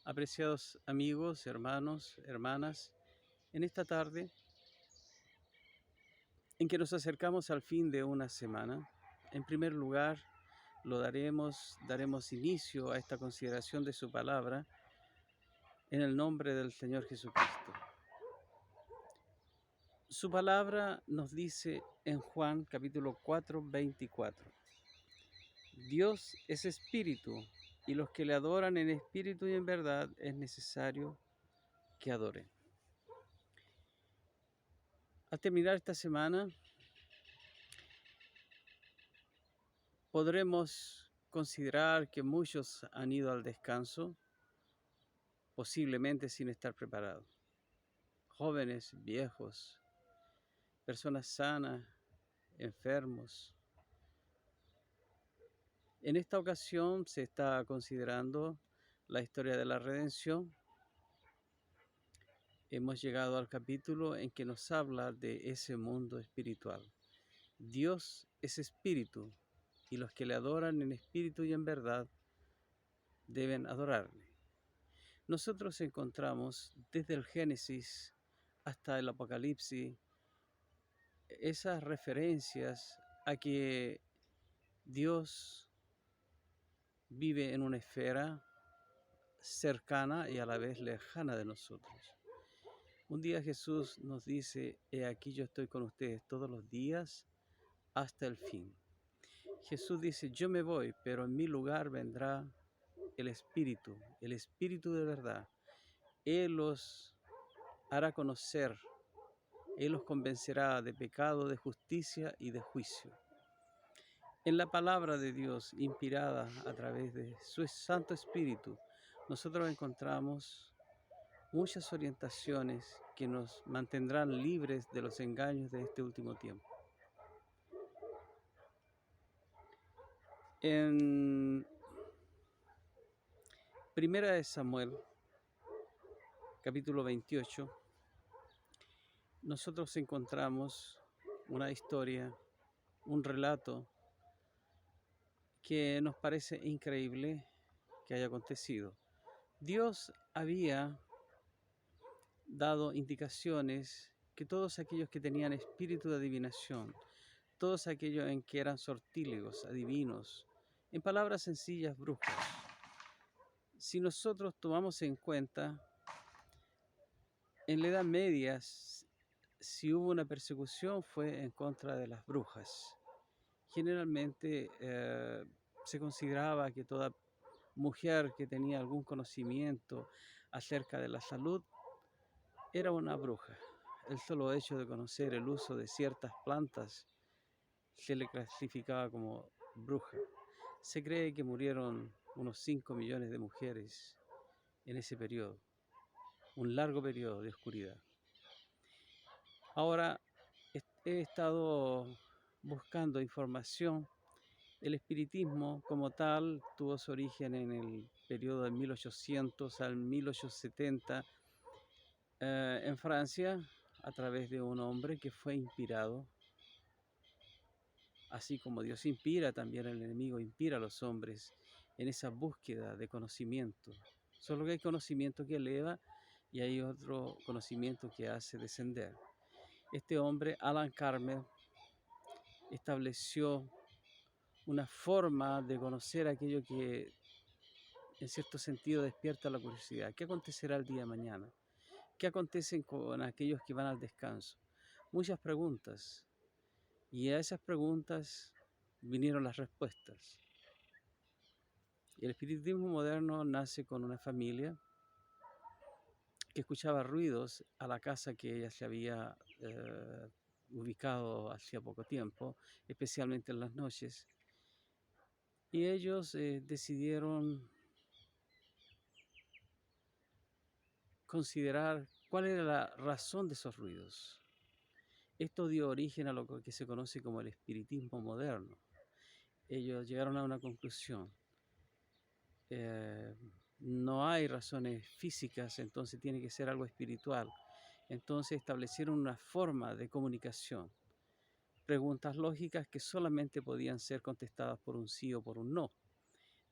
Apreciados amigos, hermanos, hermanas, en esta tarde en que nos acercamos al fin de una semana, en primer lugar daremos inicio a esta consideración de su palabra en el nombre del Señor Jesucristo. Su palabra nos dice en Juan capítulo 4, 24: Dios es espíritu, y los que le adoran en espíritu y en verdad es necesario que adoren. Al terminar esta semana, podremos considerar que muchos han ido al descanso, posiblemente sin estar preparados. Jóvenes, viejos, personas sanas, enfermos. En esta ocasión se está considerando la historia de la redención. Hemos llegado al capítulo en que nos habla de ese mundo espiritual. Dios es espíritu, y los que le adoran en espíritu y en verdad deben adorarle. Nosotros encontramos desde el Génesis hasta el Apocalipsis esas referencias a que Dios vive en una esfera cercana y a la vez lejana de nosotros. Un día Jesús nos dice: he aquí yo estoy con ustedes todos los días hasta el fin. Jesús dice: yo me voy, pero en mi lugar vendrá el Espíritu de verdad. Él los hará conocer, Él los convencerá de pecado, de justicia y de juicio. En la palabra de Dios, inspirada a través de su Santo Espíritu, nosotros encontramos muchas orientaciones que nos mantendrán libres de los engaños de este último tiempo. En Primera de Samuel, capítulo 28, nosotros encontramos una historia, un relato que nos parece increíble que haya acontecido. Dios había dado indicaciones que todos aquellos que tenían espíritu de adivinación, todos aquellos en que eran sortílegos, adivinos, en palabras sencillas, brujos. Si nosotros tomamos en cuenta, en la Edad Media, si hubo una persecución fue en contra de las brujas. Generalmente se consideraba que toda mujer que tenía algún conocimiento acerca de la salud era una bruja. El solo hecho de conocer el uso de ciertas plantas se le clasificaba como bruja. Se cree que murieron unos 5 millones de mujeres en ese periodo, un largo periodo de oscuridad. Ahora he estado buscando información. El espiritismo como tal tuvo su origen en el periodo de 1800 al 1870 en Francia, a través de un hombre que fue inspirado. Así como Dios inspira, también el enemigo inspira a los hombres en esa búsqueda de conocimiento. Solo que hay conocimiento que eleva y hay otro conocimiento que hace descender. Este hombre, Alan Carmer, estableció una forma de conocer aquello que en cierto sentido despierta la curiosidad. ¿Qué acontecerá el día de mañana? ¿Qué acontece con aquellos que van al descanso? Muchas preguntas. Y a esas preguntas vinieron las respuestas. Y el espiritismo moderno nace con una familia que escuchaba ruidos a la casa que ella se había ubicado hacía poco tiempo, especialmente en las noches. Y ellos decidieron considerar cuál era la razón de esos ruidos. Esto dio origen a lo que se conoce como el espiritismo moderno. Ellos llegaron a una conclusión. No hay razones físicas, entonces tiene que ser algo espiritual. Entonces establecieron una forma de comunicación, preguntas lógicas que solamente podían ser contestadas por un sí o por un no.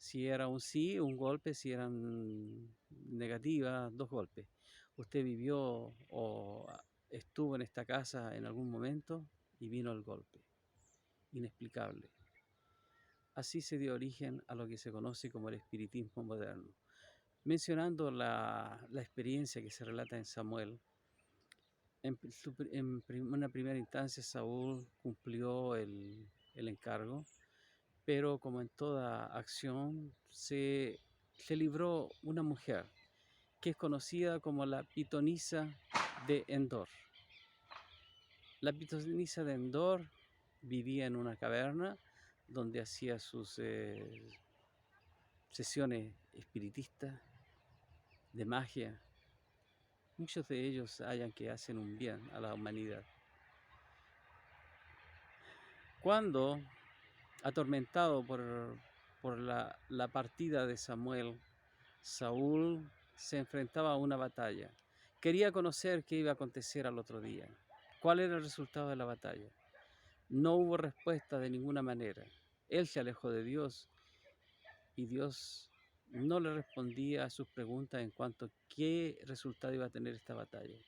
Si era un sí, un golpe; si eran negativas, dos golpes. Usted vivió o estuvo en esta casa en algún momento y vino el golpe, inexplicable. Así se dio origen a lo que se conoce como el espiritismo moderno. Mencionando la experiencia que se relata en Samuel, en una primera instancia Saúl cumplió el encargo, pero como en toda acción, se libró una mujer que es conocida como la pitonisa de Endor. La pitonisa de Endor vivía en una caverna donde hacía sus sesiones espiritistas, de magia. Muchos de ellos hallan que hacen un bien a la humanidad. Cuando, atormentado por la partida de Samuel, Saúl se enfrentaba a una batalla. Quería conocer qué iba a acontecer al otro día. ¿Cuál era el resultado de la batalla? No hubo respuesta de ninguna manera. Él se alejó de Dios y Dios no le respondía a sus preguntas en cuanto a qué resultado iba a tener esta batalla.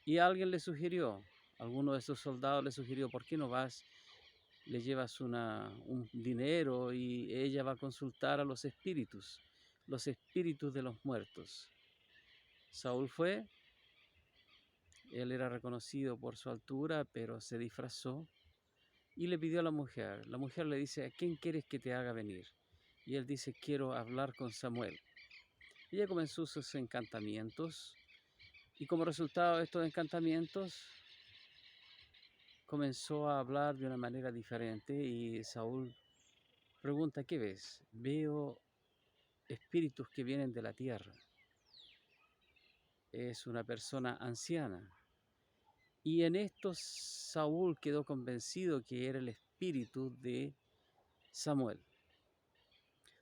Y alguien le sugirió, alguno de sus soldados le sugirió: ¿por qué no vas? Le llevas un dinero y ella va a consultar a los espíritus de los muertos. Saúl fue, él era reconocido por su altura, pero se disfrazó y le pidió a la mujer. La mujer le dice: ¿a quién quieres que te haga venir? Y él dice: quiero hablar con Samuel. Ella comenzó sus encantamientos y como resultado de estos encantamientos comenzó a hablar de una manera diferente y Saúl pregunta: ¿qué ves? Veo espíritus que vienen de la tierra. Es una persona anciana. Y en esto Saúl quedó convencido que era el espíritu de Samuel.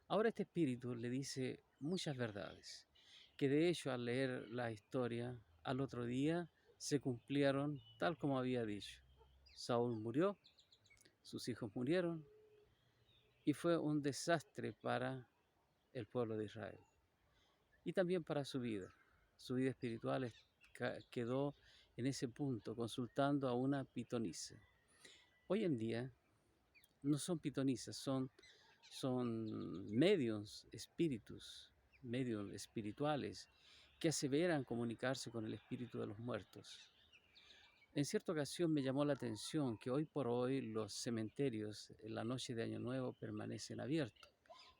Ahora este espíritu le dice muchas verdades, que de hecho al leer la historia, al otro día se cumplieron tal como había dicho. Saúl murió, sus hijos murieron, y fue un desastre para el pueblo de Israel. Y también para su vida. Su vida espiritual quedó en ese punto, consultando a una pitonisa. Hoy en día no son pitonisas, son medios espirituales, que aseveran comunicarse con el espíritu de los muertos. En cierta ocasión me llamó la atención que hoy por hoy los cementerios en la noche de Año Nuevo permanecen abiertos.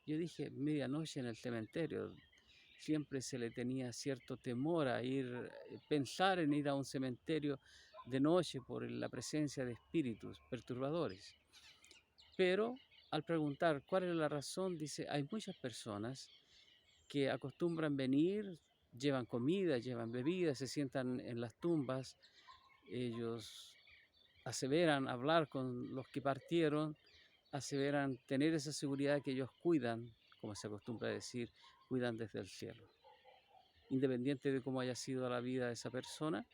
Yo dije: medianoche en el cementerio. Siempre se le tenía cierto temor a pensar en ir a un cementerio de noche por la presencia de espíritus perturbadores. Pero al preguntar cuál es la razón, dice: hay muchas personas que acostumbran venir, llevan comida, llevan bebidas, se sientan en las tumbas, ellos aseveran hablar con los que partieron, aseveran tener esa seguridad que ellos cuidan, como se acostumbra a decir, cuidan desde el cielo. Independiente de cómo haya sido la vida de esa persona,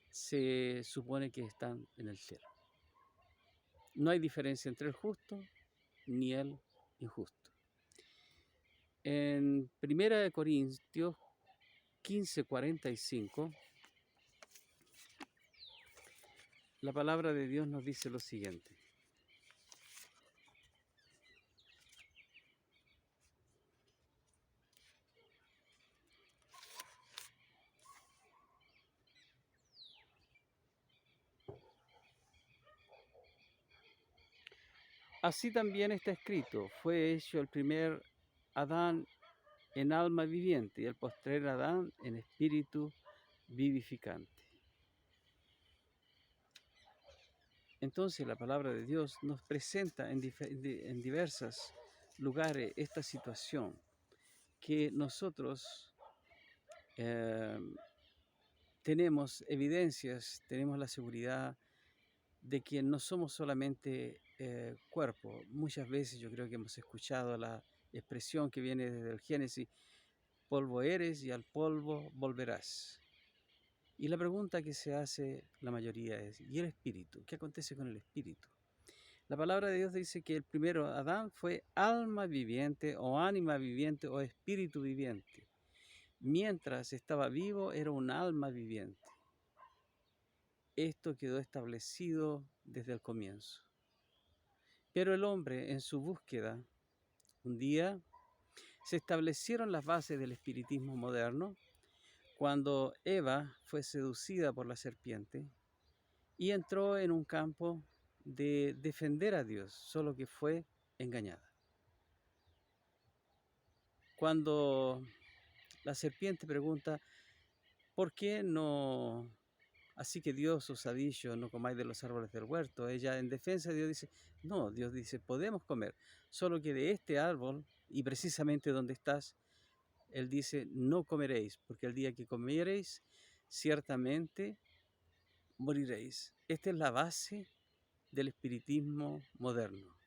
se supone que están en el cielo. No hay diferencia entre el justo ni el injusto. En 1 Corintios 15:45, la palabra de Dios nos dice lo siguiente: así también está escrito: fue hecho el primer Adán en alma viviente y el postrer Adán en espíritu vivificante. Entonces la palabra de Dios nos presenta en diversos lugares esta situación, que nosotros tenemos evidencias, tenemos la seguridad de que no somos solamente cuerpo. Muchas veces yo creo que hemos escuchado la expresión que viene desde el Génesis: polvo eres y al polvo volverás. Y la pregunta que se hace la mayoría es: ¿y el espíritu? ¿Qué acontece con el espíritu? La palabra de Dios dice que el primero Adán fue alma viviente o ánima viviente o espíritu viviente. Mientras estaba vivo era un alma viviente. Esto quedó establecido desde el comienzo. Pero el hombre, en su búsqueda, un día se establecieron las bases del espiritismo moderno cuando Eva fue seducida por la serpiente y entró en un campo de defender a Dios, solo que fue engañada. Cuando la serpiente pregunta, ¿por qué no? Así que Dios os ha dicho, no comáis de los árboles del huerto. Ella en defensa de Dios dice, no, Dios dice, podemos comer, solo que de este árbol, y precisamente donde estás, Él dice, no comeréis, porque el día que comiereis, ciertamente moriréis. Esta es la base del espiritismo moderno.